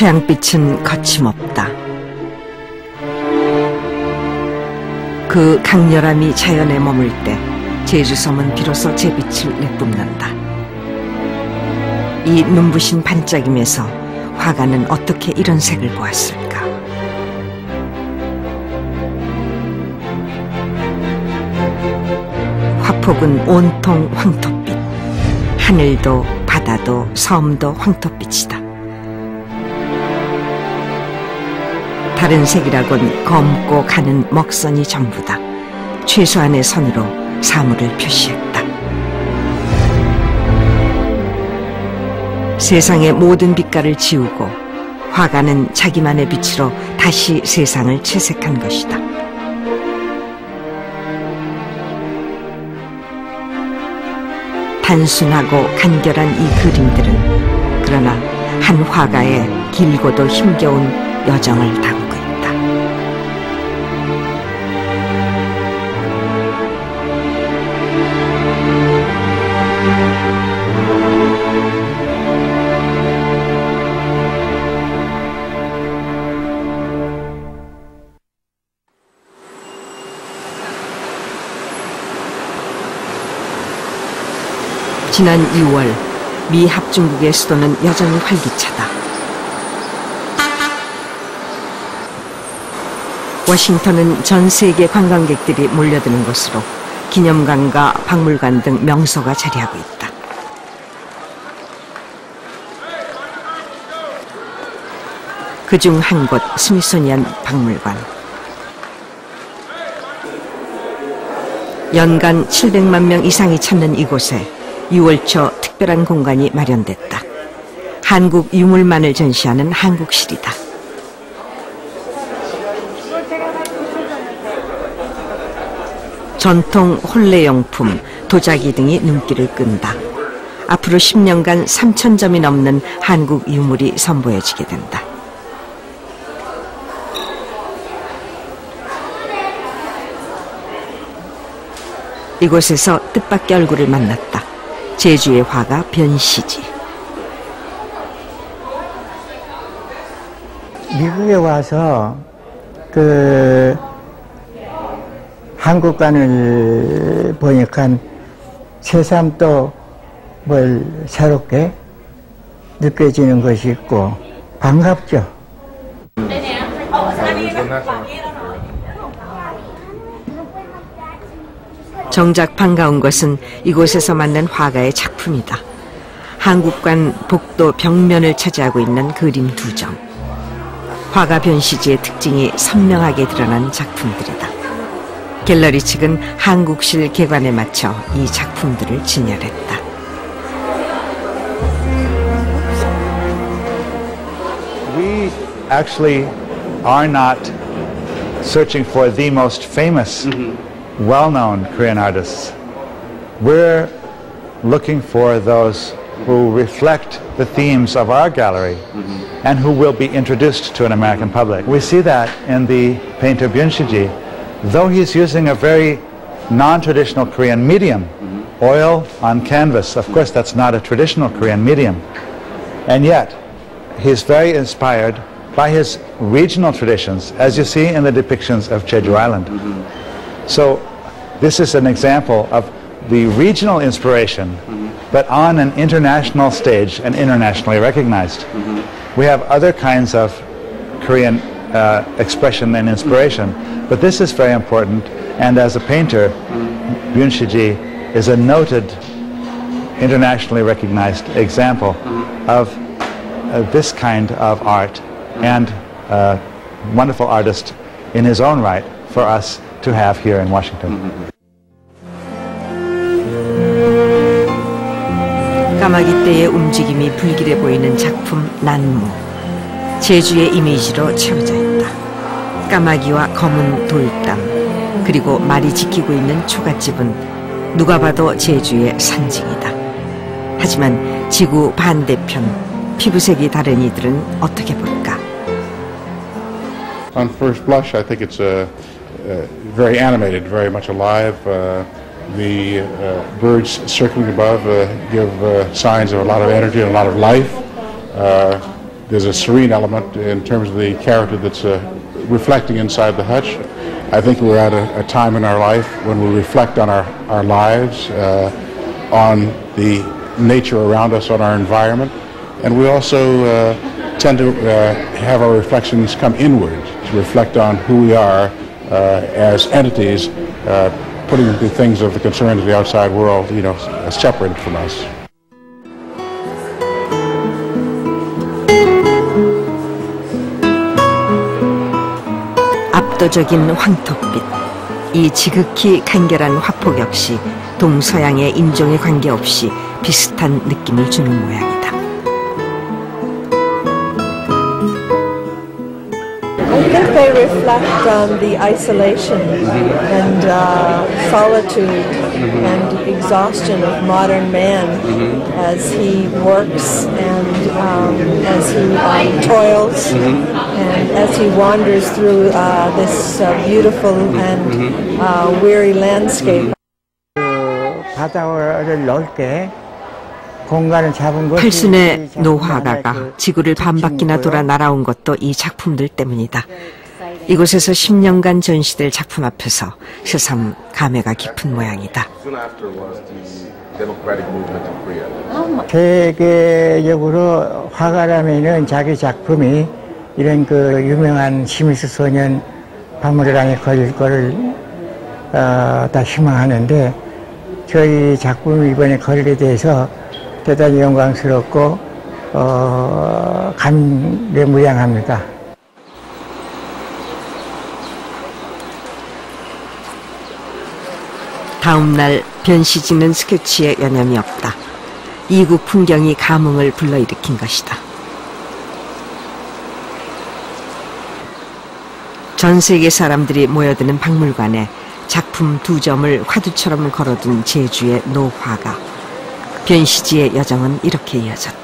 태양빛은 거침없다. 그 강렬함이 자연에 머물 때 제주섬은 비로소 제 빛을 내뿜는다. 이 눈부신 반짝임에서 화가는 어떻게 이런 색을 보았을까? 화폭은 온통 황토빛. 하늘도 바다도 섬도 황토빛이다. 다른 색이라곤 검고 가는 먹선이 전부다. 최소한의 선으로 사물을 표시했다. 세상의 모든 빛깔을 지우고 화가는 자기만의 빛으로 다시 세상을 채색한 것이다. 단순하고 간결한 이 그림들은 그러나 한 화가의 길고도 힘겨운 여정을 담고 있다. 지난 6월 미 합중국의 수도는 여전히 활기차다. 워싱턴은 전 세계 관광객들이 몰려드는 곳으로 기념관과 박물관 등 명소가 자리하고 있다. 그중 한 곳 스미소니언 박물관. 연간 700만 명 이상이 찾는 이곳에 6월 초 특별한 공간이 마련됐다. 한국 유물만을 전시하는 한국실이다. 전통 혼례용품, 도자기 등이 눈길을 끈다. 앞으로 10년간 3,000점이 넘는 한국 유물이 선보여지게 된다. 이곳에서 뜻밖의 얼굴을 만났다. 제주의 화가 변시지. 미국에 와서 한국관을 보니까 새삼 또 뭘 새롭게 느껴지는 것이 있고 반갑죠. 정작 반가운 것은 이곳에서 만난 화가의 작품이다. 한국관 복도 벽면을 차지하고 있는 그림 2점. 화가 변시지의 특징이 선명하게 드러난 작품들이다. 갤러리 측은 한국실 개관에 맞춰 이 작품들을 진열했다. We actually are not searching for the most famous well-known Korean artists. We're looking for those who reflect the themes of our gallery and who will be introduced to an American public. We see that in the painter Byun-shiji, though he's using a very non-traditional Korean medium, oil on canvas. Of course, that's not a traditional Korean medium. And yet, he's very inspired by his regional traditions, as you see in the depictions of Jeju Island. So this is an example of the regional inspiration, but on an international stage and internationally recognized. We have other kinds of Korean expression and inspiration, but this is very important, and as a painter, Byun-shiji is a noted, internationally recognized example of this kind of art, and a wonderful artist in his own right for us to have here in Washington. 까마귀 떼의 움직임이 불길해 보이는 작품 난무. 제주의 이미지로 채워져 있다. 까마귀와 검은 돌담, 그리고 말이 지키고 있는 초가집은 누가 봐도 제주의 상징이다. 하지만 지구 반대편, 피부색이 다른 이들은 어떻게 볼까? On first blush, I think it's very animated, very much alive. The birds circling above give signs of a lot of energy and a lot of life. there's a serene element in terms of the character that's reflecting inside the hutch. I think we're at a time in our life when we reflect on our lives, on the nature around us, on our environment, and we also tend to have our reflections come inward, to reflect on who we are as entities, putting the things of the concern of the outside world, separated from us. 압도적인 황토빛, 이 지극히 간결한 화폭 역시 동서양의 인종에 관계없이 비슷한 느낌을 주는 모양이다. I think they reflect on the isolation and solitude and exhaustion of modern man as he works and as he toils and as he wanders through this beautiful and weary landscape. 바다를 넓게 공간을 잡은 것이 팔순의 노화가가 지구를 반바퀴나 돌아 날아온 것도 이 작품들 때문이다. 이곳에서 10년간 전시될 작품 앞에서 새삼 감회가 깊은 모양이다. 세계적으로 화가라면은 자기 작품이 이런 그 유명한 시미스 소년 박물관에 걸릴 거를 다 희망하는데 저희 작품이 이번에 걸리게 돼서 대단히 영광스럽고 감개무량합니다. 다음 날 변시지는 스케치에 여념이 없다. 이국 풍경이 감흥을 불러일으킨 것이다. 전 세계 사람들이 모여드는 박물관에 작품 2점을 화두처럼 걸어둔 제주의 노화가. 변시지의 여정은 이렇게 이어졌다.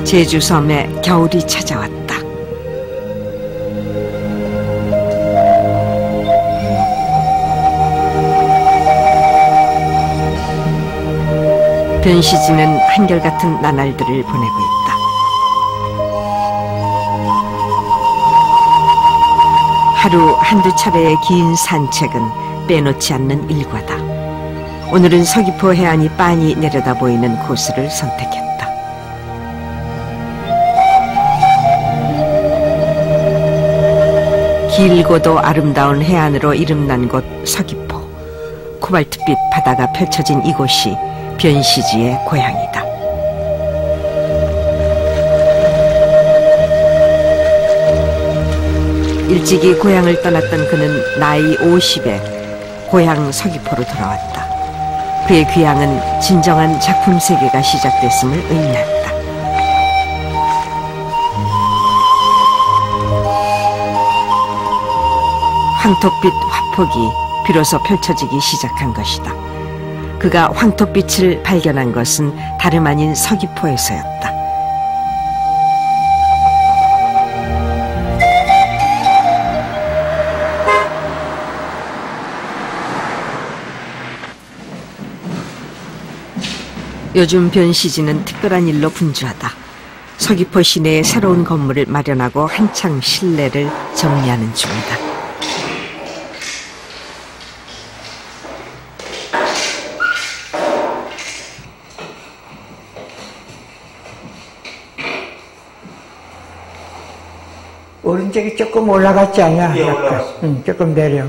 제주 섬에 겨울이 찾아왔다. 변시지는 한결같은 나날들을 보내고 있다. 하루 한두 차례의 긴 산책은 빼놓지 않는 일과다. 오늘은 서귀포 해안이 빤히 내려다 보이는 코스를 선택했다. 길고도 아름다운 해안으로 이름난 곳 서귀포. 코발트빛 바다가 펼쳐진 이곳이 변시지의 고향이다. 일찍이 고향을 떠났던 그는 나이 50에 고향 서귀포로 돌아왔다. 그의 귀향은 진정한 작품 세계가 시작됐음을 의미한다. 황토빛 화폭이 비로소 펼쳐지기 시작한 것이다. 그가 황토빛을 발견한 것은 다름 아닌 서귀포에서였다. 요즘 변시지는 특별한 일로 분주하다. 서귀포 시내에 새로운 건물을 마련하고 한창 실내를 정리하는 중이다. 오른쪽이 조금 올라갔지 않냐? 예, 올라갔어. 응, 조금 내려.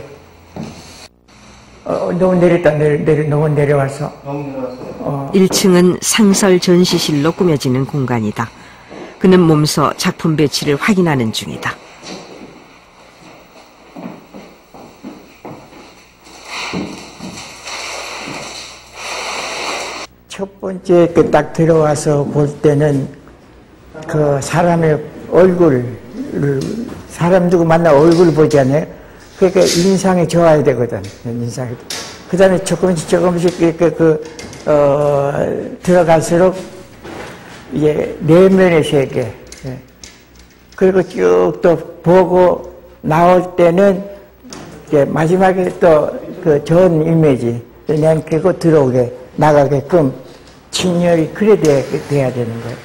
너무 내렸다. 너무 내려와서. 너무 내려왔어. 1층은 상설 전시실로 꾸며지는 공간이다. 그는 몸소 작품 배치를 확인하는 중이다. 첫 번째 그 딱 들어와서 볼 때는 그 사람의 얼굴, 사람 누구 만나 얼굴 보잖아요. 그러니까 인상이 좋아야 되거든. 인상이. 그 다음에 조금씩 들어갈수록 이제 내면의 세계. 그리고 쭉 또 보고 나올 때는 이제 마지막에 또 그 좋은 이미지, 그냥 그거 들어오게 나가게끔 친열이 그래 돼야 되는 거예요.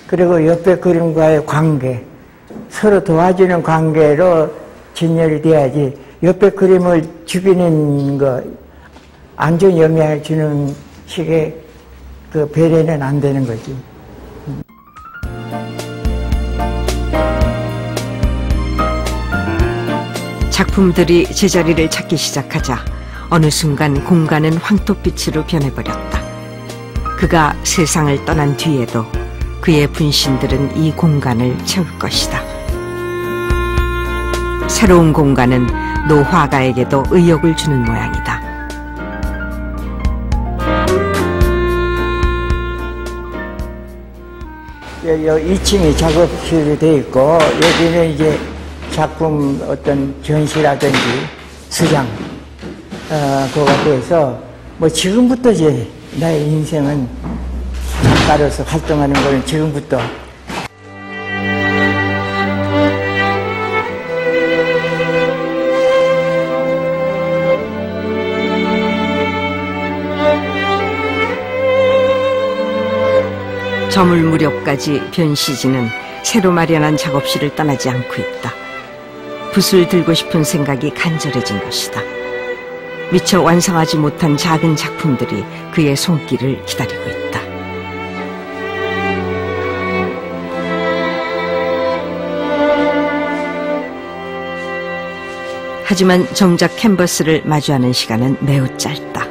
그리고 옆에 그림과의 관계, 서로 도와주는 관계로 진열이 돼야지 옆에 그림을 죽이는 거, 안 좋은 영향을 주는 식의 그 배려는 안 되는 거지. 작품들이 제자리를 찾기 시작하자 어느 순간 공간은 황토빛으로 변해버렸다. 그가 세상을 떠난 뒤에도 그의 분신들은 이 공간을 채울 것이다. 새로운 공간은 노 화가에게도 의욕을 주는 모양이다. 여기 2층이 작업실이 되어 있고 여기는 이제 작품 어떤 전시라든지 수장 그거가 돼서 뭐 지금부터 이제 나의 인생은 작가로서 활동하는 걸 지금부터 저물 무렵까지 변시진은 새로 마련한 작업실을 떠나지 않고 있다. 붓을 들고 싶은 생각이 간절해진 것이다. 미처 완성하지 못한 작은 작품들이 그의 손길을 기다리고 있다. 하지만 정작 캔버스를 마주하는 시간은 매우 짧다.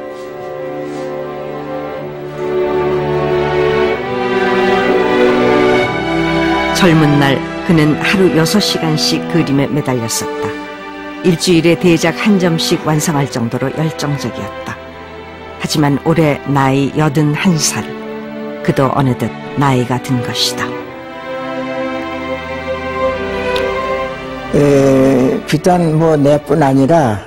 젊은 날 그는 하루 6시간씩 그림에 매달렸었다. 일주일에 대작 한 점씩 완성할 정도로 열정적이었다. 하지만 올해 나이 81살, 그도 어느덧 나이가 든 것이다. 비단 뭐 내뿐 아니라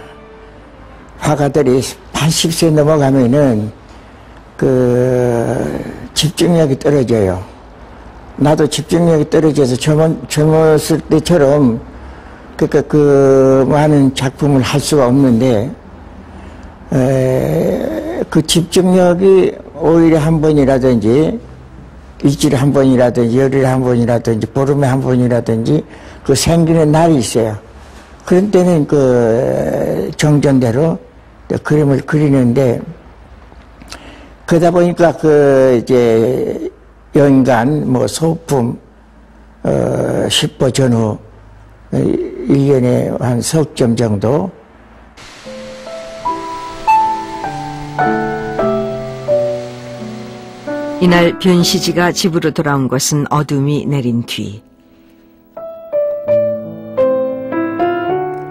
화가들이 80세 넘어가면은 그 집중력이 떨어져요. 나도 집중력이 떨어져서 젊었을 때처럼 그러니까 그 많은 작품을 할 수가 없는데 그 집중력이 5일에 한 번이라든지 일주일에 한 번이라든지 열흘에 한 번이라든지 보름에 한 번이라든지 그 생기는 날이 있어요. 그런 때는 그 정전대로 그림을 그리는데 그러다 보니까 그 이제 연간 뭐 소품 10보 전후 1년에 한 석 점 정도. 이날 변시지가 집으로 돌아온 것은 어둠이 내린 뒤.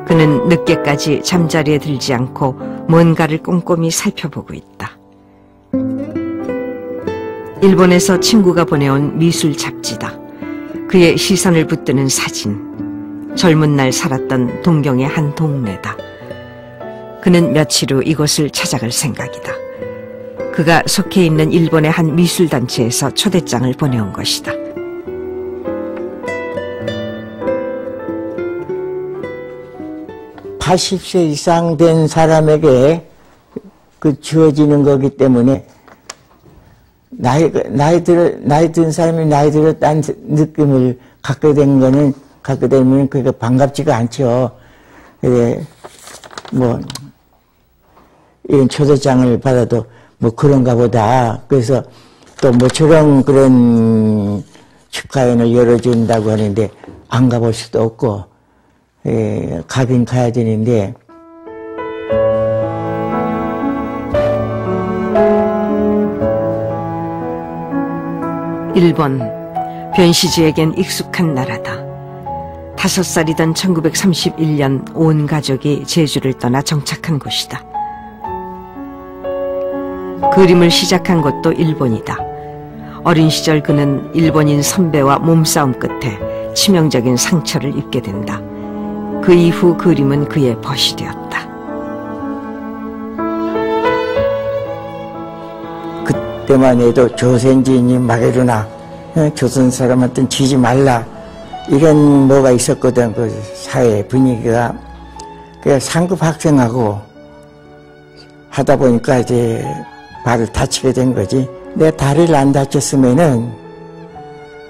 그는 늦게까지 잠자리에 들지 않고 뭔가를 꼼꼼히 살펴보고 있다. 일본에서 친구가 보내온 미술 잡지다. 그의 시선을 붙드는 사진. 젊은 날 살았던 동경의 한 동네다. 그는 며칠 후 이곳을 찾아갈 생각이다. 그가 속해 있는 일본의 한 미술단체에서 초대장을 보내온 것이다. (80세) 이상 된 사람에게 그 주어지는 거기 때문에 나이 든 사람이 나이 들었다는 느낌을 갖게 된 거는 갖게 되면 그게 반갑지가 않죠. 뭐 이런 초대장을 받아도 뭐 그런가 보다. 그래서 또 뭐처럼 그런 축하회를 열어준다고 하는데 안 가볼 수도 없고 가긴 가야 되는데 일본, 변시지에겐 익숙한 나라다. 5살이던 1931년 온 가족이 제주를 떠나 정착한 곳이다. 그림을 시작한 곳도 일본이다. 어린 시절 그는 일본인 선배와 몸싸움 끝에 치명적인 상처를 입게 된다. 그 이후 그림은 그의 벗이 되었다. 그때만 해도 조선지인이 말해주나 조선 사람한테는 지지 말라 이런 뭐가 있었거든. 그 사회 분위기가. 그 상급 학생하고 하다 보니까 이제 발을 다치게 된 거지. 내 다리를 안 다쳤으면은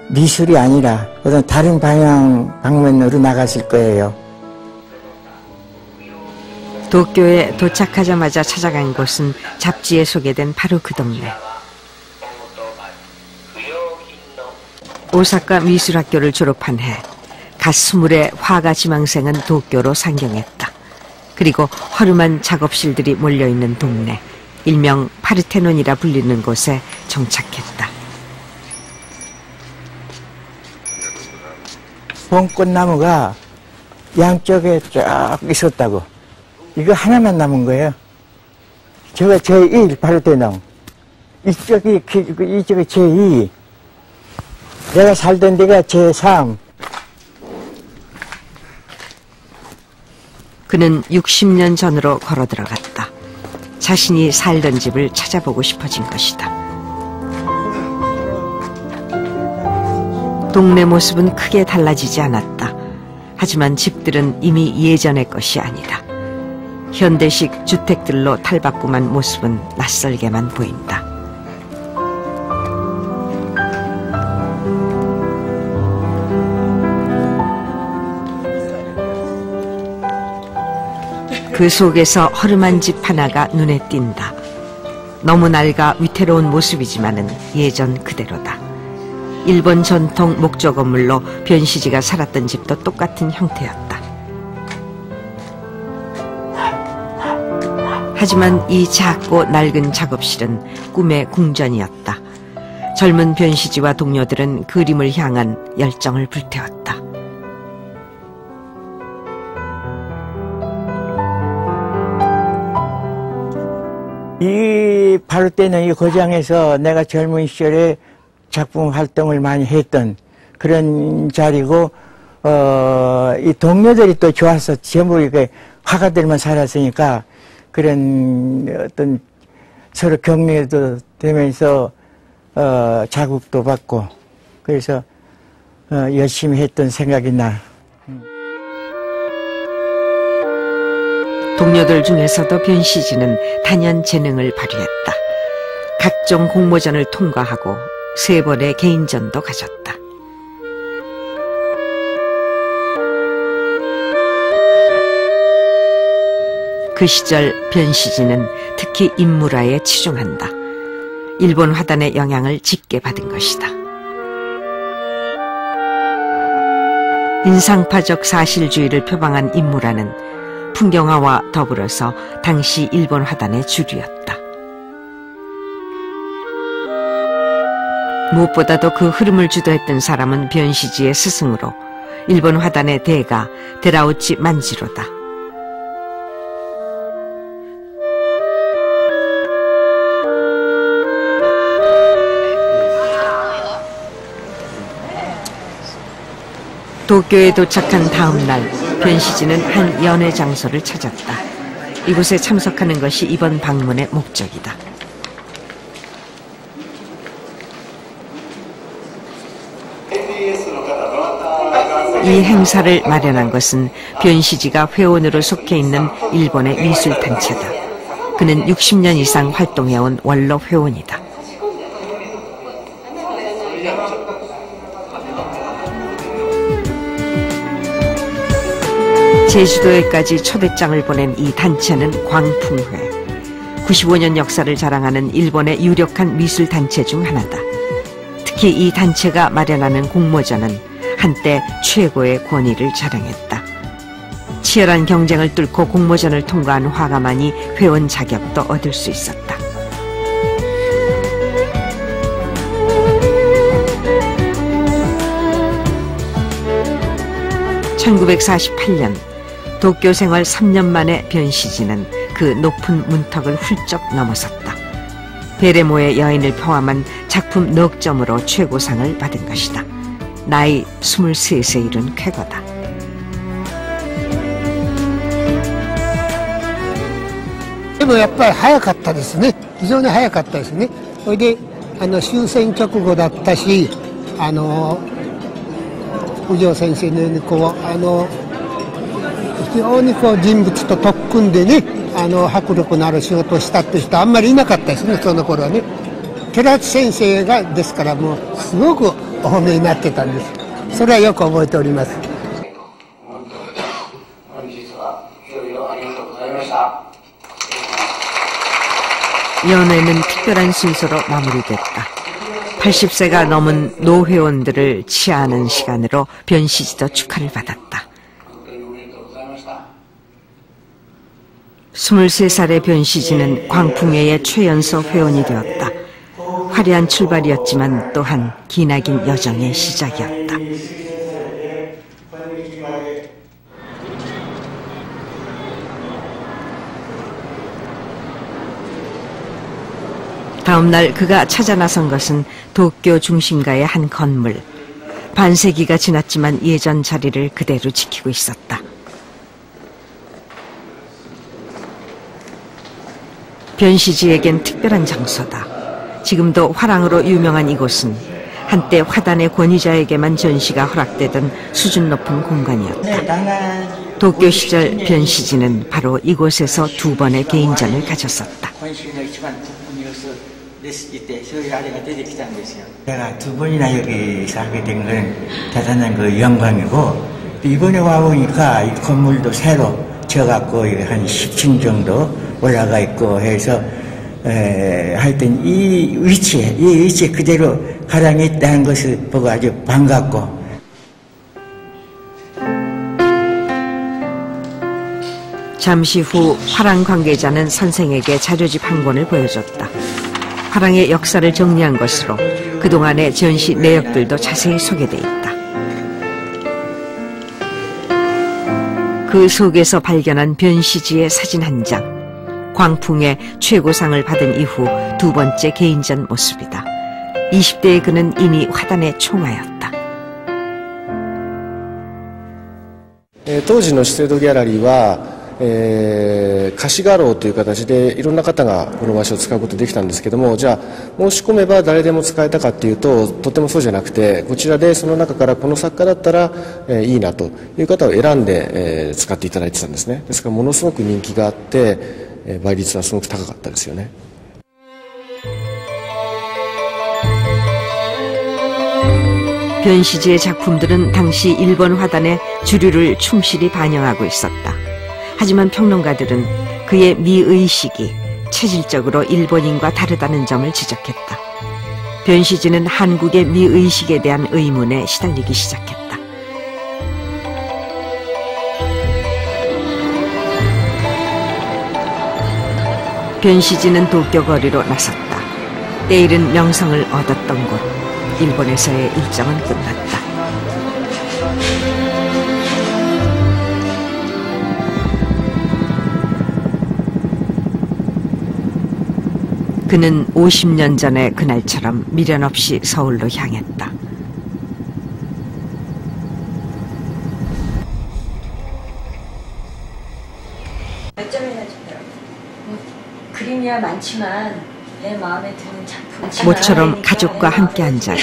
미술이 아니라 어떤 다른 방면으로 나갔을 거예요. 도쿄에 도착하자마자 찾아간 곳은 잡지에 소개된 바로 그 동네. 오사카 미술학교를 졸업한 해 갓 20의 화가 지망생은 도쿄로 상경했다. 그리고 허름한 작업실들이 몰려있는 동네, 일명 파르테논이라 불리는 곳에 정착했다. 봄꽃나무가 양쪽에 쫙 있었다고. 이거 하나만 남은 거예요. 저가 제1 파르테논. 이쪽이 제2. 내가 살던 데가 제3. 그는 60년 전으로 걸어 들어갔다. 자신이 살던 집을 찾아보고 싶어진 것이다. 동네 모습은 크게 달라지지 않았다. 하지만 집들은 이미 예전의 것이 아니다. 현대식 주택들로 탈바꿈한 모습은 낯설게만 보인다. 그 속에서 허름한 집 하나가 눈에 띈다. 너무 낡아 위태로운 모습이지만은 예전 그대로다. 일본 전통 목조 건물로 변시지가 살았던 집도 똑같은 형태였다. 하지만 이 작고 낡은 작업실은 꿈의 궁전이었다. 젊은 변시지와 동료들은 그림을 향한 열정을 불태웠다. 이 파르테논 이 고장에서 내가 젊은 시절에 작품 활동을 많이 했던 그런 자리고, 이 동료들이 또 좋아서 전부 이렇게 화가들만 살았으니까 그런 어떤 서로 격려도 되면서 자극도 받고 그래서 열심히 했던 생각이 나. 동료들 중에서도 변시지는 단연 재능을 발휘했다. 각종 공모전을 통과하고 3번의 개인전도 가졌다. 그 시절 변시지는 특히 인물화에 치중한다. 일본 화단의 영향을 짙게 받은 것이다. 인상파적 사실주의를 표방한 인물화는 풍경화와 더불어서 당시 일본 화단의 주류였다. 무엇보다도 그 흐름을 주도했던 사람은 변시지의 스승으로 일본 화단의 대가 데라우치 만지로다. 도쿄에 도착한 다음 날 변시지는 한 연애 장소를 찾았다. 이곳에 참석하는 것이 이번 방문의 목적이다. 이 행사를 마련한 것은 변시지가 회원으로 속해 있는 일본의 미술단체다. 그는 60년 이상 활동해온 원로 회원이다. 제주도에까지 초대장을 보낸 이 단체는 광풍회. 95년 역사를 자랑하는 일본의 유력한 미술단체 중 하나다. 특히 이 단체가 마련하는 공모전은 한때 최고의 권위를 자랑했다. 치열한 경쟁을 뚫고 공모전을 통과한 화가만이 회원 자격도 얻을 수 있었다. (1948년) 도쿄 생활 3년 만에 변시지는 그 높은 문턱을 훌쩍 넘어섰다. 베레모의 여인을 포함한 작품 넉 점으로 최고상을 받은 것이다. 나이 23세 이른 쾌거다.でもやっぱり早かったですね。非常に早かったですね。それで終戦直後だったし、宇城先生のように非常に人物と特訓でね迫力のある仕事をしたって人あんまりいなかったですね、その頃はね。寺地先生がですからもうすごくお褒めになってたんです。それはよく覚えております。연회는 특별한 순서로 마무리됐다. 80세가 넘은 노회원들을 치하하는 시간으로 변시지도 축하를 받았다. 23살의 변시지는 광풍회의 최연소 회원이 되었다. 화려한 출발이었지만 또한 기나긴 여정의 시작이었다. 다음 날 그가 찾아 나선 것은 도쿄 중심가의 한 건물. 반세기가 지났지만 예전 자리를 그대로 지키고 있었다. 변시지에겐 특별한 장소다. 지금도 화랑으로 유명한 이곳은 한때 화단의 권위자에게만 전시가 허락되던 수준 높은 공간이었다. 도쿄 시절 변시지는 바로 이곳에서 2번의 개인전을 가졌었다. 내가 2번이나 여기서 하게 된 건 대단한 영광이고, 이번에 와보니까 이 건물도 새로 지어갖고 한 10층 정도 올라가 있고 해서 하여튼 이 위치에 그대로 화랑이 있다는 것을 보고 아주 반갑고. 잠시 후 화랑 관계자는 선생에게 자료집 한 권을 보여줬다. 화랑의 역사를 정리한 것으로 그동안의 전시 내역들도 자세히 소개돼 있다. 그 속에서 발견한 변시지의 사진 한 장. 광풍의 최고상을 받은 이후 2번째 개인전 모습이다. 20대의 그는 이미 화단의 총아였다. 当時の資生堂ギャラリーは貸し画廊という形でいろんな方がこの場所を使うことできたんですけども、じゃあ申し込めば誰でも使えたかっていうととてもそうじゃなくて、こちらでその中からこの作家だったらいいなという方を選んで使っていただいてたんですね。ですからものすごく人気があって倍率はすごく高かったですよね。 변시지의 작품들은 당시 일본 화단의 주류를 충실히 반영하고 있었다. 하지만 평론가들은 그의 미의식이 체질적으로 일본인과 다르다는 점을 지적했다. 변시지는 한국의 미의식에 대한 의문에 시달리기 시작했다. 변시지는 도쿄 거리로 나섰다. 때이른 명성을 얻었던 곳, 일본에서의 일정은 끝났다. 그는 50년 전의 그날처럼 미련 없이 서울로 향했다. 몇 점이나 주더라고요. 그림이야 많지만 내 마음에 드는 작품. 모처럼 가족과 함께한 자리.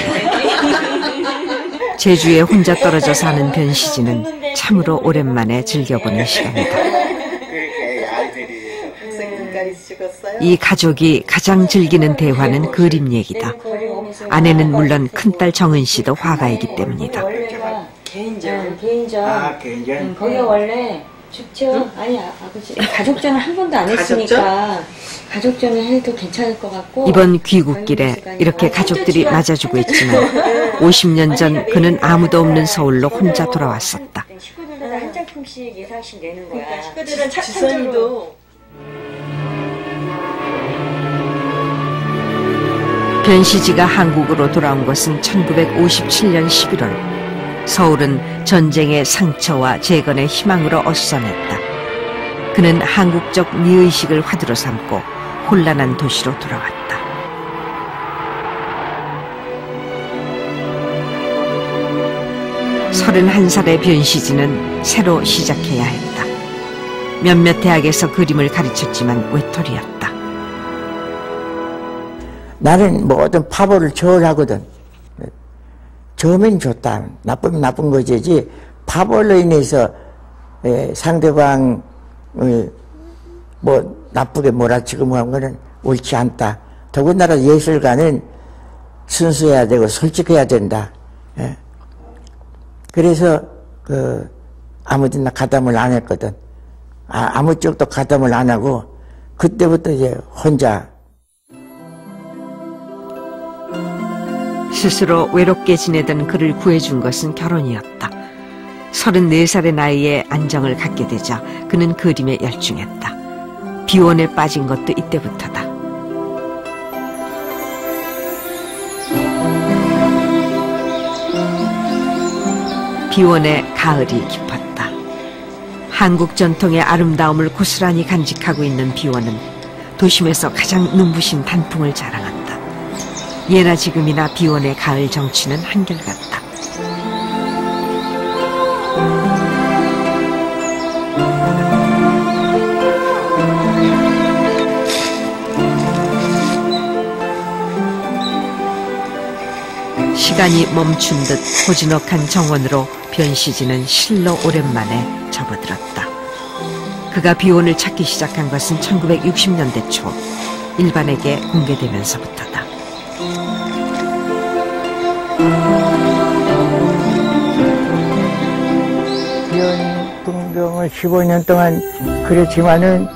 제주에 혼자 떨어져 사는 변시지는 참으로 오랜만에 즐겨보는 시간이다. 이 가족이 가장 즐기는 대화는 그림 얘기다. 아내는 물론 큰딸 정은 씨도 화가이기 때문이다. 개인전. 거기 원래 좋죠? 아니, 아버지. 가족전을 한 번도 안 했으니까 가족전을 해도 괜찮을 것 같고. 이번 귀국길에 이렇게 가족들이 맞아주고 있지만 50년 전 그는 아무도 없는 서울로 혼자 돌아왔었다. 식구들도 한 작품씩 예상씩 내는 거야. 그러니까 식구들은 지선이도. 변시지가 한국으로 돌아온 것은 1957년 11월. 서울은 전쟁의 상처와 재건의 희망으로 어수선했다. 그는 한국적 미의식을 화두로 삼고 혼란한 도시로 돌아왔다. (31살의) 변시지는 새로 시작해야 했다. 몇몇 대학에서 그림을 가르쳤지만 외톨이였다. 나는 모든 파벌을 저울하거든. 좋으면 좋다, 나쁘면 나쁜 거지. 파벌로 인해서 상대방을 뭐 나쁘게 몰아치고 하는 거는 옳지 않다. 더군다나 예술가는 순수해야 되고 솔직해야 된다. 그래서 아무데나 가담을 안 했거든. 아무 쪽도 가담을 안 하고 그때부터 이제 혼자. 스스로 외롭게 지내던 그를 구해준 것은 결혼이었다. 34살의 나이에 안정을 갖게 되자 그는 그림에 열중했다. 비원에 빠진 것도 이때부터다. 비원의 가을이 깊었다. 한국 전통의 아름다움을 고스란히 간직하고 있는 비원은 도심에서 가장 눈부신 단풍을 자랑한다. 예나 지금이나 비원의 가을 정취는 한결같다. 시간이 멈춘 듯 고즈넉한 정원으로 변시진은 실로 오랜만에 접어들었다. 그가 비원을 찾기 시작한 것은 1960년대 초 일반에게 공개되면서부터다. 비원 풍경을 15년 동안 그렸지만은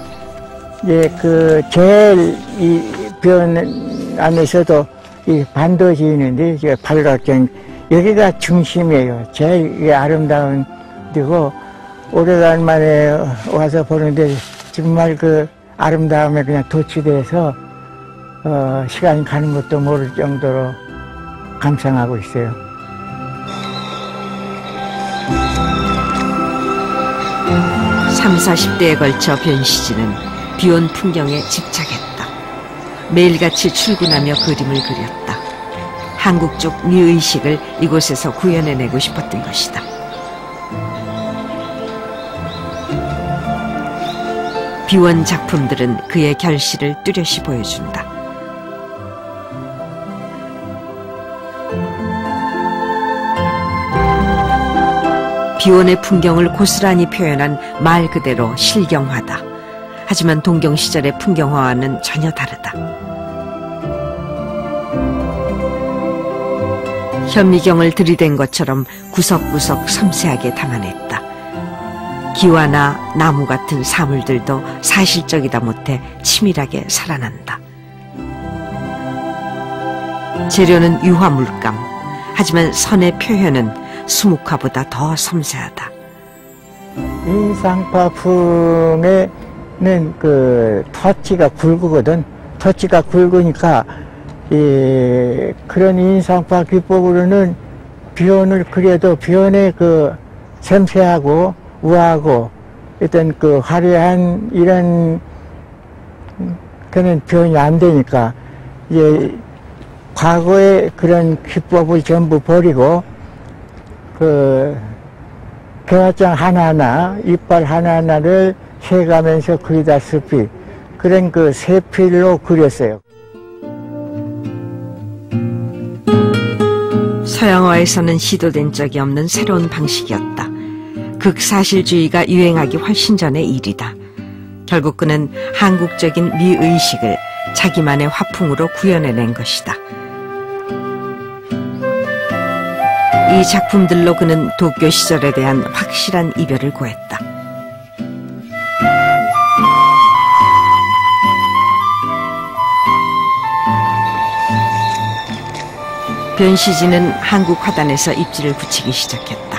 제일 이 비원 안에서도 이 반도지 있는데 발각경 여기가 중심이에요. 제일 아름다운 데고 오래간만에 와서 보는데 정말 그 아름다움에 그냥 도취돼서 시간이 가는 것도 모를 정도로 감상하고 있어요. (30~40대에) 걸쳐 변시진은 비원 풍경에 집착했다. 매일같이 출근하며 그림을 그렸다. 한국 쪽 미의식을 이곳에서 구현해내고 싶었던 것이다. 비원 작품들은 그의 결실을 뚜렷이 보여준다. 비원의 풍경을 고스란히 표현한 말 그대로 실경화다. 하지만 동경 시절의 풍경화와는 전혀 다르다. 현미경을 들이댄 것처럼 구석구석 섬세하게 담아냈다. 기와나 나무 같은 사물들도 사실적이다 못해 치밀하게 살아난다. 재료는 유화물감, 하지만 선의 표현은 수묵화보다 더 섬세하다. 인상파풍에는 그 터치가 굵거든. 터치가 굵으니까 그런 인상파 기법으로는 비원을 그려도 비원의 그 섬세하고 우아하고 어떤 그 화려한 이런 그런 표현이 안 되니까 이제 과거의 그런 기법을 전부 버리고 그 개화장 하나하나 이빨 하나하나를 세가면서 그리다시피 그런 그 세필로 그렸어요. 서양화에서는 시도된 적이 없는 새로운 방식이었다. 극사실주의가 유행하기 훨씬 전의 일이다. 결국 그는 한국적인 미의식을 자기만의 화풍으로 구현해낸 것이다. 이 작품들로 그는 도쿄 시절에 대한 확실한 이별을 고했다. 변시진은 한국 화단에서 입지를 붙이기 시작했다.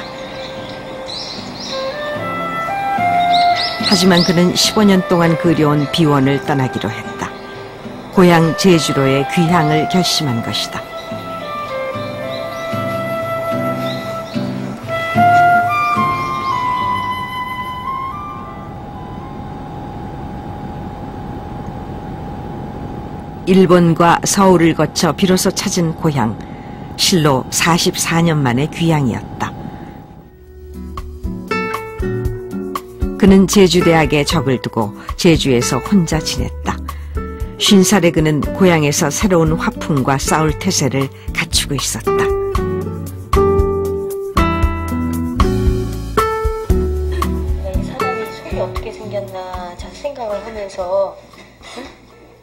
하지만 그는 15년 동안 그려온 비원을 떠나기로 했다. 고향 제주로의 귀향을 결심한 것이다. 일본과 서울을 거쳐 비로소 찾은 고향, 실로 44년 만의 귀향이었다. 그는 제주대학에 적을 두고 제주에서 혼자 지냈다. 50살의 그는 고향에서 새로운 화풍과 싸울 태세를 갖추고 있었다. 하면서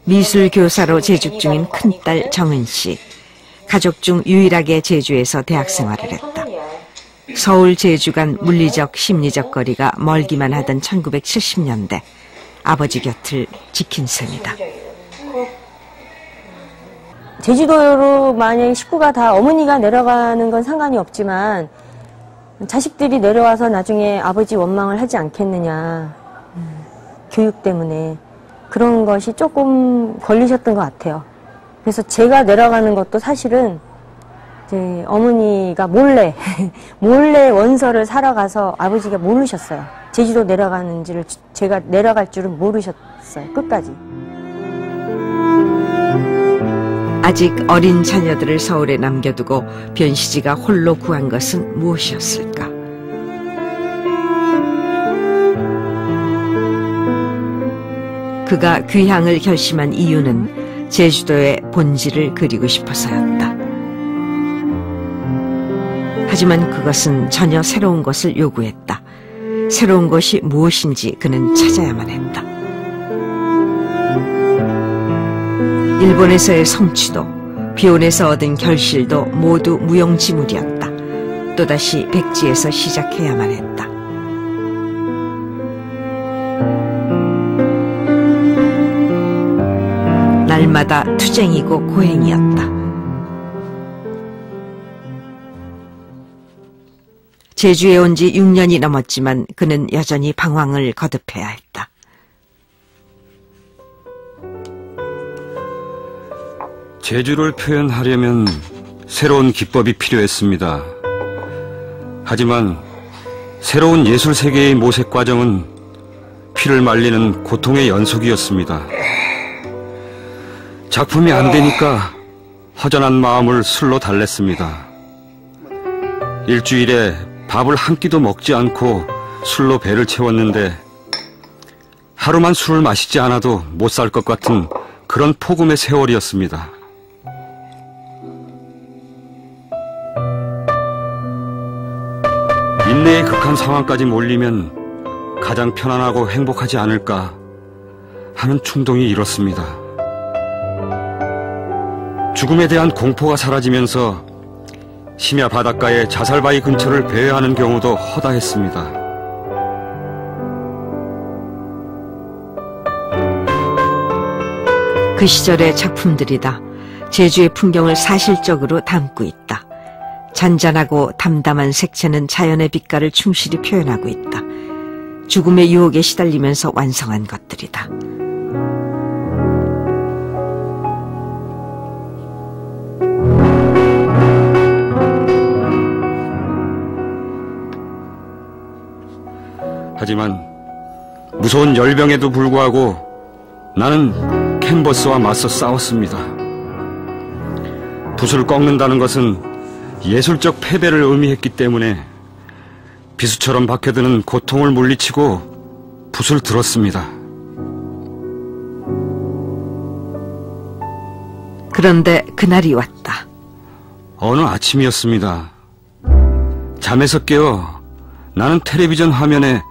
미술 교사로 재직 중인 큰딸 정은 씨. 가족 중 유일하게 제주에서 대학 생활을 했다. 서울 제주 간 물리적 심리적 거리가 멀기만 하던 1970년대 아버지 곁을 지킨 셈이다. 제주도로 만약에 식구가 다 어머니가 내려가는 건 상관이 없지만 자식들이 내려와서 나중에 아버지 원망을 하지 않겠느냐. 교육 때문에 그런 것이 조금 걸리셨던 것 같아요. 그래서 제가 내려가는 것도 사실은 이제 어머니가 몰래 원서를 사러 가서 아버지가 모르셨어요. 제주도 내려가는지를 제가 내려갈 줄은 모르셨어요. 끝까지. 아직 어린 자녀들을 서울에 남겨두고 변시지가 홀로 구한 것은 무엇이었을까? 그가 귀향을 결심한 이유는 제주도의 본질을 그리고 싶어서였다. 하지만 그것은 전혀 새로운 것을 요구했다. 새로운 것이 무엇인지 그는 찾아야만 했다. 일본에서의 성취도, 비온에서 얻은 결실도 모두 무용지물이었다. 또다시 백지에서 시작해야만 했다. 날마다 투쟁이고 고행이었다. 제주에 온 지 6년이 넘었지만 그는 여전히 방황을 거듭해야 했다. 제주를 표현하려면 새로운 기법이 필요했습니다. 하지만 새로운 예술 세계의 모색 과정은 피를 말리는 고통의 연속이었습니다. 작품이 안 되니까 허전한 마음을 술로 달랬습니다. 일주일에 밥을 한 끼도 먹지 않고 술로 배를 채웠는데 하루만 술을 마시지 않아도 못 살 것 같은 그런 폭음의 세월이었습니다. 인내의 극한 상황까지 몰리면 가장 편안하고 행복하지 않을까 하는 충동이 일었습니다. 죽음에 대한 공포가 사라지면서 심야 바닷가의 자살바위 근처를 배회하는 경우도 허다했습니다. 그 시절의 작품들이다. 제주의 풍경을 사실적으로 담고 있다. 잔잔하고 담담한 색채는 자연의 빛깔을 충실히 표현하고 있다. 죽음의 유혹에 시달리면서 완성한 것들이다. 하지만 무서운 열병에도 불구하고 나는 캔버스와 맞서 싸웠습니다. 붓을 꺾는다는 것은 예술적 패배를 의미했기 때문에 비수처럼 박혀드는 고통을 물리치고 붓을 들었습니다. 그런데 그날이 왔다. 어느 아침이었습니다. 잠에서 깨어 나는 텔레비전 화면에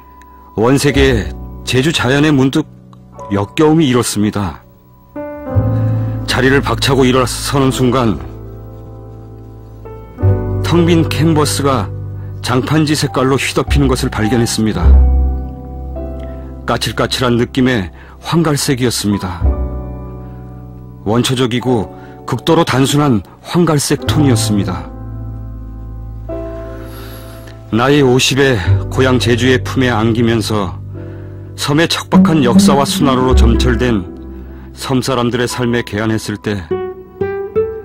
원색의 제주 자연에 문득 역겨움이 일었습니다. 자리를 박차고 일어서는 순간 텅 빈 캔버스가 장판지 색깔로 휘덮이는 것을 발견했습니다. 까칠까칠한 느낌의 황갈색이었습니다. 원초적이고 극도로 단순한 황갈색 톤이었습니다. 나이 50에 고향 제주의 품에 안기면서 섬의 척박한 역사와 순화로로 점철된 섬 사람들의 삶에 개안했을 때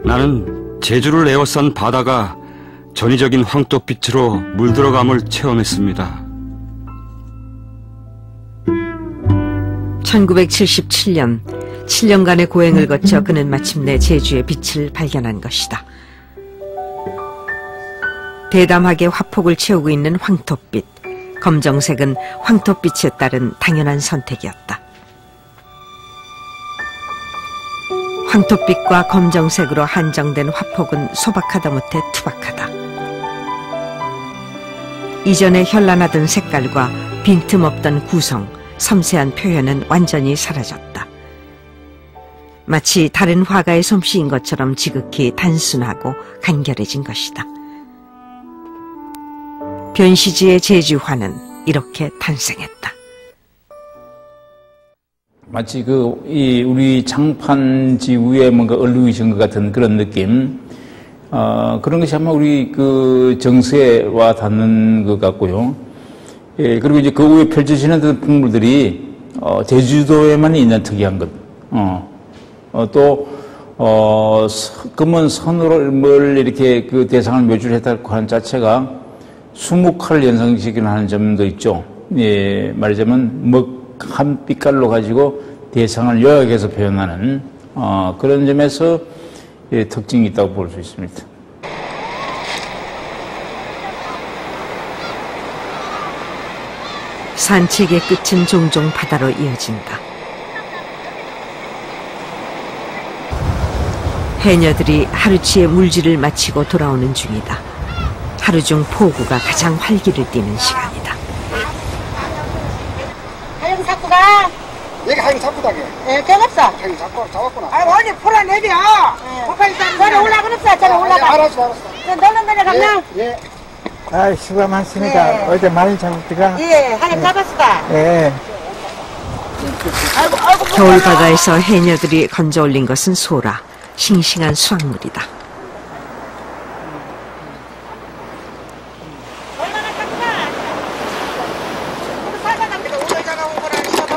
나는 제주를 에워싼 바다가 전위적인 황토빛으로 물들어감을 체험했습니다. 1977년 7년간의 고행을 거쳐 그는 마침내 제주의 빛을 발견한 것이다. 대담하게 화폭을 채우고 있는 황토빛, 검정색은 황토빛에 따른 당연한 선택이었다. 황토빛과 검정색으로 한정된 화폭은 소박하다 못해 투박하다. 이전에 현란하던 색깔과 빈틈없던 구성, 섬세한 표현은 완전히 사라졌다. 마치 다른 화가의 솜씨인 것처럼 지극히 단순하고 간결해진 것이다. 변시지의 제주화는 이렇게 탄생했다. 마치 우리 장판지 위에 뭔가 얼룩이신 것 같은 그런 느낌. 그런 것이 아마 우리 정서에 와 닿는 것 같고요. 예, 그리고 이제 그 위에 펼쳐지는 풍물들이, 제주도에만 있는 특이한 것. 금은 선을 이렇게 대상을 묘출했다고 하는 자체가 수묵화를 연상시키는 하는 점도 있죠. 예, 말하자면 한 빛깔로 가지고 대상을 요약해서 표현하는 그런 점에서 특징이 있다고 볼 수 있습니다. 산책의 끝은 종종 바다로 이어진다. 해녀들이 하루치의 물질을 마치고 돌아오는 중이다. 하루 중 포구가 가장 활기를 띠는 시간이다. 하영 잡고 가. 여기 하영 잡고 가게. 예, 개없어. 하영 잡았구나. 아, 어디 풀어내려. 거기 있다. 저리 올라가겠어. 저리 올라가. 알았어. 저 너는 그냥 갔나? 예. 아, 수고 많습니다. 예. 어제 많이 잡았다가. 예, 하영 잡았다. 예. 겨울바다에서 해녀들이 건져 올린 것은 소라, 싱싱한 수확물이다.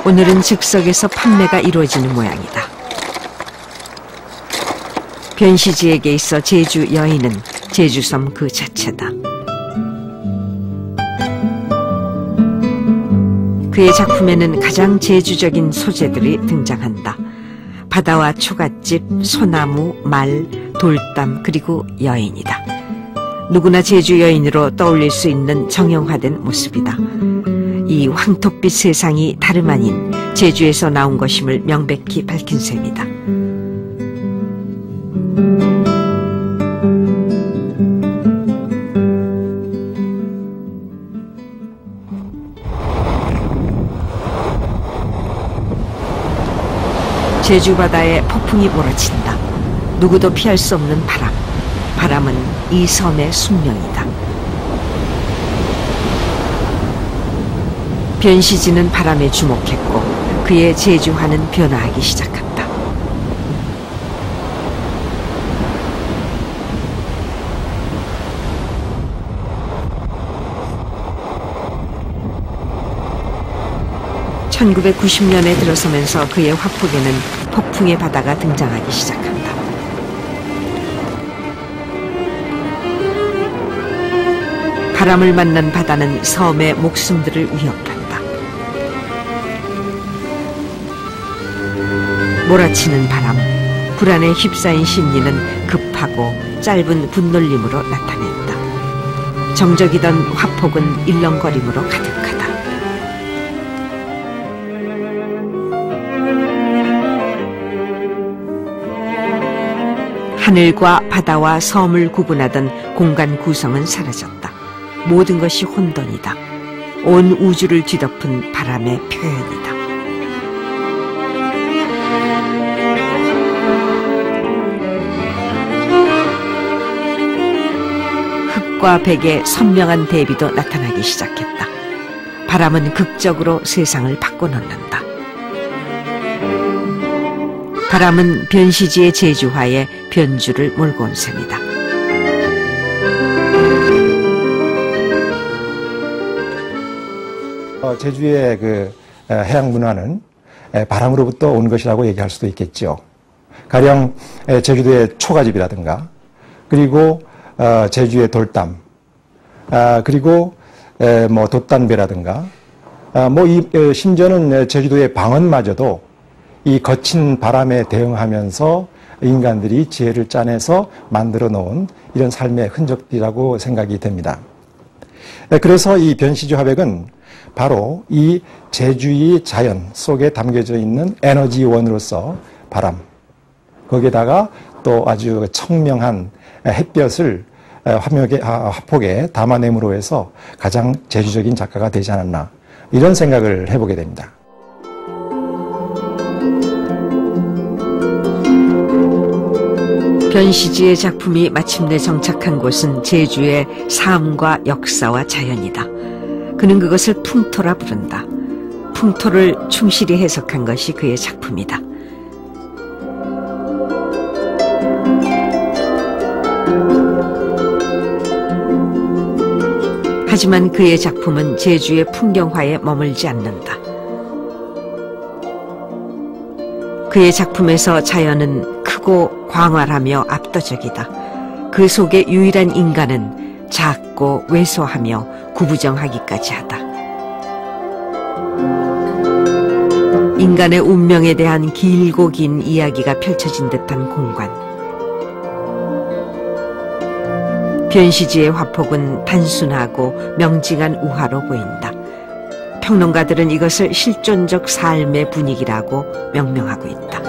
오늘은 즉석에서 판매가 이루어지는 모양이다. 변시지에게 있어 제주 여인은 제주섬 그 자체다. 그의 작품에는 가장 제주적인 소재들이 등장한다. 바다와 초가집, 소나무, 말, 돌담, 그리고 여인이다. 누구나 제주 여인으로 떠올릴 수 있는 정형화된 모습이다. 이 황토빛 세상이 다름 아닌 제주에서 나온 것임을 명백히 밝힌 셈이다. 제주 바다에 폭풍이 몰아친다. 누구도 피할 수 없는 바람. 바람은 이 섬의 숙명이다. 변시지는 바람에 주목했고 그의 제주화는 변화하기 시작한다. (1990년에) 들어서면서 그의 화폭에는 폭풍의 바다가 등장하기 시작한다. 바람을 만난 바다는 섬의 목숨들을 위협한다. 몰아치는 바람, 불안에 휩싸인 심리는 급하고 짧은 분놀림으로 나타낸다. 정적이던 화폭은 일렁거림으로 가득하다. 하늘과 바다와 섬을 구분하던 공간 구성은 사라졌다. 모든 것이 혼돈이다. 온 우주를 뒤덮은 바람의 표현이다. 흑과 백의 선명한 대비도 나타나기 시작했다. 바람은 극적으로 세상을 바꿔놓는다. 바람은 변시지의 제주화에 변주를 몰고 온 셈이다. 제주의 해양 문화는 바람으로부터 온 것이라고 얘기할 수도 있겠죠. 가령 제주도의 초가집이라든가, 그리고 제주의 돌담, 그리고 돛단배라든가, 심지어는 제주도의 방언마저도 이 거친 바람에 대응하면서 인간들이 지혜를 짜내서 만들어 놓은 이런 삶의 흔적이라고 생각이 됩니다. 그래서 이 변시지 화백은 바로 이 제주의 자연 속에 담겨져 있는 에너지원으로서 바람, 거기에다가 또 아주 청명한 햇볕을 화폭에 담아냄으로 해서 가장 제주적인 작가가 되지 않았나, 이런 생각을 해보게 됩니다. 변시지의 작품이 마침내 정착한 곳은 제주의 삶과 역사와 자연이다. 그는 그것을 풍토라 부른다. 풍토를 충실히 해석한 것이 그의 작품이다. 하지만 그의 작품은 제주의 풍경화에 머물지 않는다. 그의 작품에서 자연은 크고 광활하며 압도적이다. 그 속에 유일한 인간은 작고 왜소하며 구부정하기까지 하다. 인간의 운명에 대한 길고 긴 이야기가 펼쳐진 듯한 공간. 변시지의 화폭은 단순하고 명징한 우화로 보인다. 평론가들은 이것을 실존적 삶의 분위기라고 명명하고 있다.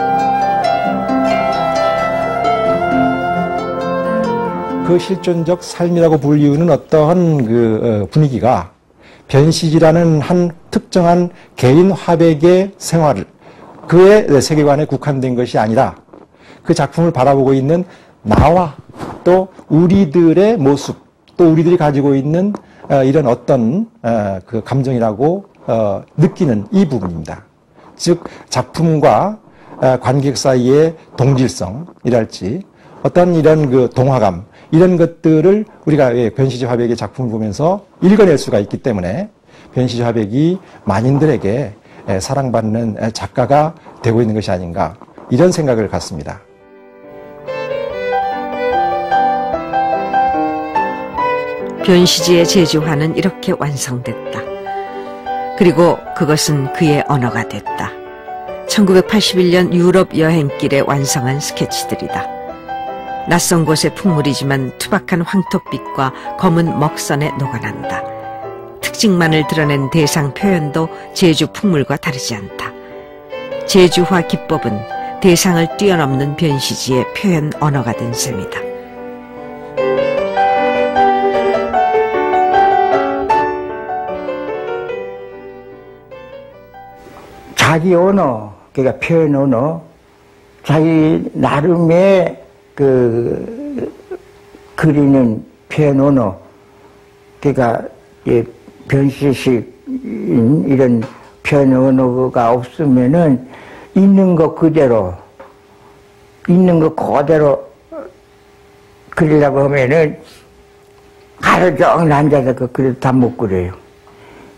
그 실존적 삶이라고 불리우는 어떠한 그 분위기가 변시지라는 한 특정한 개인 화백의 생활을 그의 세계관에 국한된 것이 아니라 그 작품을 바라보고 있는 나와 또 우리들의 모습 또 우리들이 가지고 있는 이런 어떤 그 감정이라고 느끼는 이 부분입니다. 즉 작품과 관객 사이의 동질성이랄지 어떤 이런 그 동화감 이런 것들을 우리가 변시지 화백의 작품을 보면서 읽어낼 수가 있기 때문에 변시지 화백이 만인들에게 사랑받는 작가가 되고 있는 것이 아닌가 이런 생각을 갖습니다. 변시지의 제주화는 이렇게 완성됐다. 그리고 그것은 그의 언어가 됐다. 1981년 유럽 여행길에 완성한 스케치들이다. 낯선 곳의 풍물이지만 투박한 황토빛과 검은 먹선에 녹아난다. 특징만을 드러낸 대상 표현도 제주 풍물과 다르지 않다. 제주화 기법은 대상을 뛰어넘는 변시지의 표현 언어가 된 셈이다. 자기 언어, 그러니까 표현 언어, 자기 나름의 그리는 표현 언어, 그러니까 변시식 이런 표현 언어가 없으면은 있는 거 그대로 그리려고 하면은 하루 종일 앉아서 그 그릇 다 못 그려요.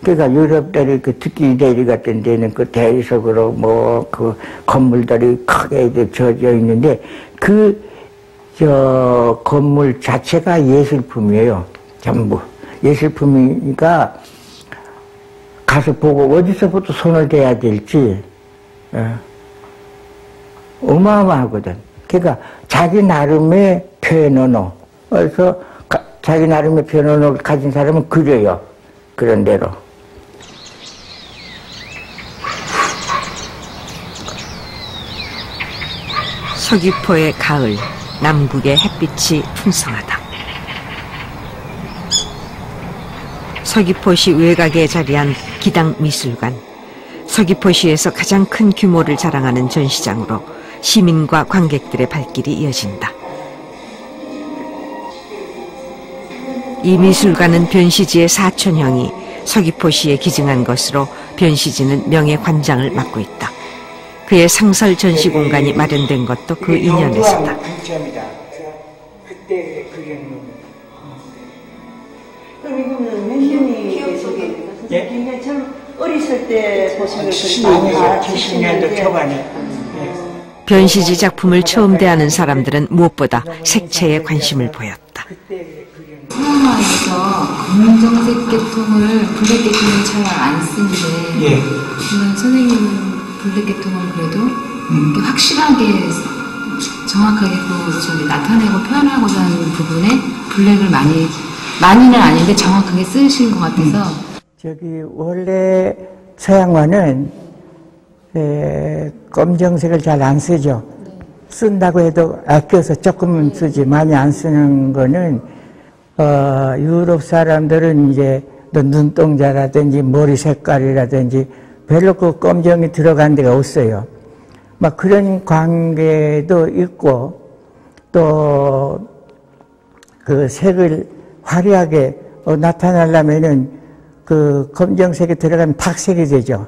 그러니까 유럽들이 특히 이대리 같은 데는 그 대리석으로 그 건물들이 크게 져져 있는데 건물 자체가 예술품이에요. 전부. 예술품이니까 가서 보고 어디서부터 손을 대야 될지 어마어마하거든. 그러니까 자기 나름의 표현 언어. 그래서 자기 나름의 표현 언어를 가진 사람은 그려요. 그런 대로. 서귀포의 가을, 남국의 햇빛이 풍성하다. 서귀포시 외곽에 자리한 기당미술관. 서귀포시에서 가장 큰 규모를 자랑하는 전시장으로 시민과 관객들의 발길이 이어진다. 이 미술관은 변시지의 사촌형이 서귀포시에 기증한 것으로 변시지는 명예관장을 맡고 있다. 그의 상설 전시 공간이 마련된 것도 그 인연에서다. 그때 그린 그럼 이거는 몇 년이 굉장히 참 어리실 때 보신 70년대 초반에. 변시지 작품을 처음 대하는 사람들은 무엇보다 색채에 관심을 보였다. 서양화에서 검정색 계통을 블랙 계통을 잘 안 쓰는데 물론 선생님은 블랙 계통은 그래도 확실하게 정확하게 또 나타내고 표현하고자 하는 부분에 블랙을 많이는 아닌데 정확하게 쓰신 것 같아서 원래 서양화는 검정색을 잘 안 쓰죠. 쓴다고 해도 아껴서 조금은 쓰지 많이 안 쓰는 거는 유럽 사람들은 이제 눈동자라든지 머리 색깔이라든지 별로 그 검정이 들어간 데가 없어요. 막 그런 관계도 있고 또 그 색을 화려하게 나타내려면은 그 검정색에 들어가면 탁색이 되죠.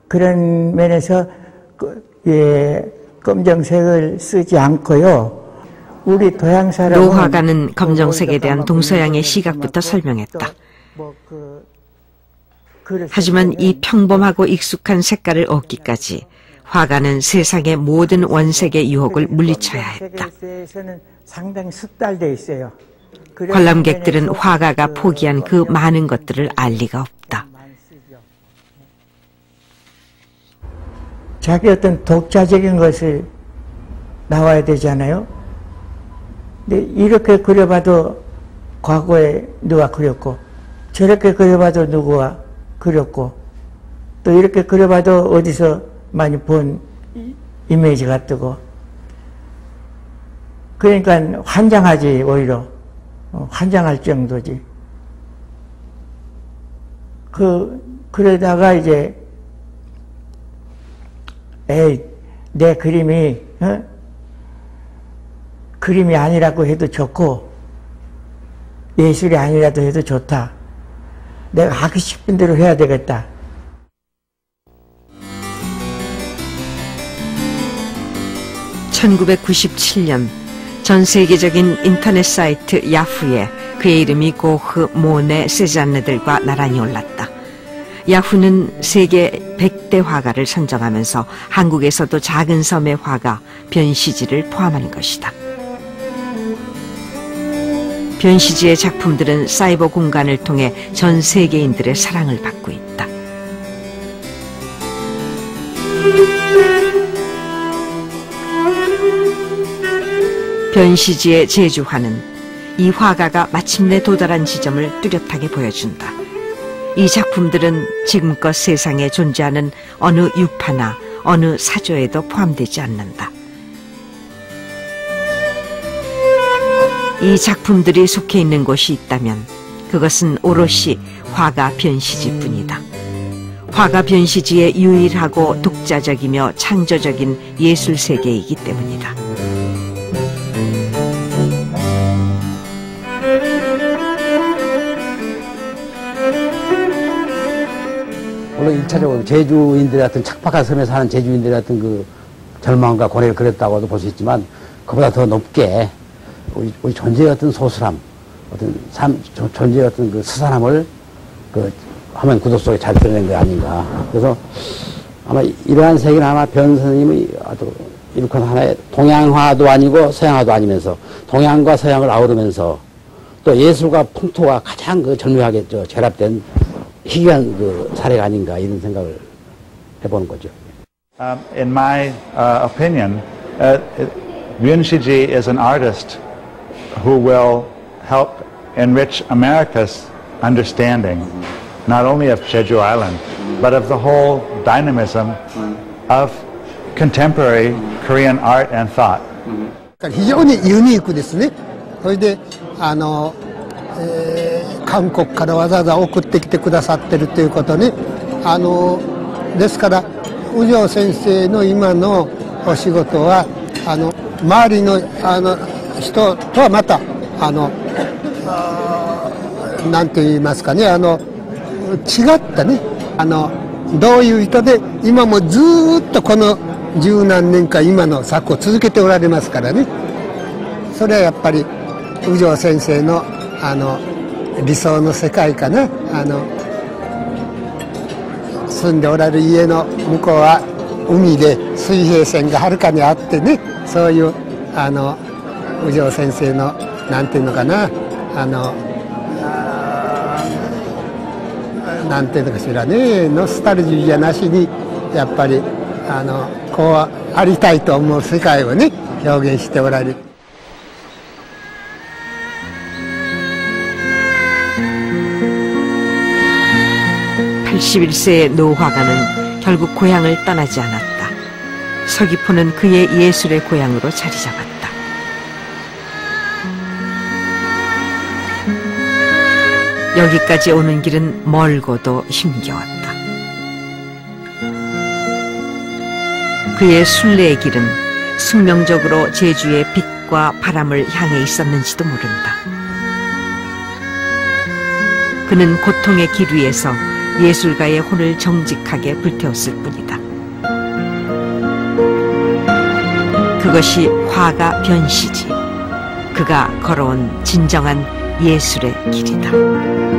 그런 면에서 검정색을 쓰지 않고요. 우리 도양 사람은 노 화가는 검정색에 대한 동서양의 시각부터 설명했다. 하지만 이 평범하고 익숙한 색깔을 얻기까지 화가는 세상의 모든 원색의 유혹을 물리쳐야 했다. 상당히 숙달돼 있어요. 관람객들은 화가가 포기한 그 많은 것들을 알 리가 없다. 자기 어떤 독자적인 것을 나와야 되잖아요. 근데 이렇게 그려봐도 과거에 누가 그렸고, 저렇게 그려봐도 누구가 그렸고, 또 이렇게 그려봐도 어디서 많이 본 이미지가 뜨고, 그러니까 환장하지. 오히려 환장할 정도지. 그러다가 이제 내 그림이 그림이 아니라고 해도 좋고 예술이 아니라도 해도 좋다. 내가 하고 싶은 대로 해야 되겠다. (1997년) 전 세계적인 인터넷 사이트 야후에 그의 이름이 고흐, 모네, 세잔느들과 나란히 올랐다. 야후는 세계 100대 화가를 선정하면서 한국에서도 작은 섬의 화가 변시지를 포함한 것이다. 변시지의 작품들은 사이버 공간을 통해 전 세계인들의 사랑을 받고 있다. 변시지의 제주화는 이 화가가 마침내 도달한 지점을 뚜렷하게 보여준다. 이 작품들은 지금껏 세상에 존재하는 어느 유파나 어느 사조에도 포함되지 않는다. 이 작품들이 속해 있는 곳이 있다면 그것은 오롯이 화가 변시지뿐이다. 화가 변시지의 유일하고 독자적이며 창조적인 예술 세계이기 때문이다. 물론 1차적으로 제주인들 같은 척박한 섬에 사는 제주인들 같은 그 절망과 고뇌를 그렸다고도 볼 수 있지만 그보다 더 높게 우리 존재의 어떤 소수람, 어떤 존재의 어떤 그 스산함을 그 화면 구도 속에 잘 드러낸 게 아닌가. 그래서 아마 이러한 세계는 아마 변 선생님이 아주 일으킨 하나의 동양화도 아니고 서양화도 아니면서 동양과 서양을 아우르면서 또 예술과 풍토가 가장 그 절묘하게 결합된 희귀한 그 사례가 아닌가 이런 생각을 해보는 거죠. In my opinion, Ryun Shiji is an artist who will help enrich America's understanding, not only of Jeju Island, but of the whole dynamism of contemporary Korean art and thought. 非常にユニークですね。それで韓国からわざわざ送ってきてくださってるということね。ですから宇城先生の今のお仕事は周りの人とはまたなんて言いますかね、違ったね、どういう人で今もずっとこの十何年間今の作を続けておられますからね。それはやっぱり宇城先生の理想の世界かな。住んでおられる家の向こうは海で水平線がはるかにあってね、そういう宇城先生のなんていうのかな、なんていうのかしらね、ノスタルジーじゃなしにやっぱりこうありたいと思う世界をね表現しておられる。 81세의 노 화가는 결국 고향을 떠나지 않았다. 서귀포는 그의 예술의 고향으로 자리 잡았다. 여기까지 오는 길은 멀고도 힘겨웠다. 그의 순례의 길은 숙명적으로 제주의 빛과 바람을 향해 있었는지도 모른다. 그는 고통의 길 위에서 예술가의 혼을 정직하게 불태웠을 뿐이다. 그것이 화가 변시지. 그가 걸어온 진정한 예술의 길이다.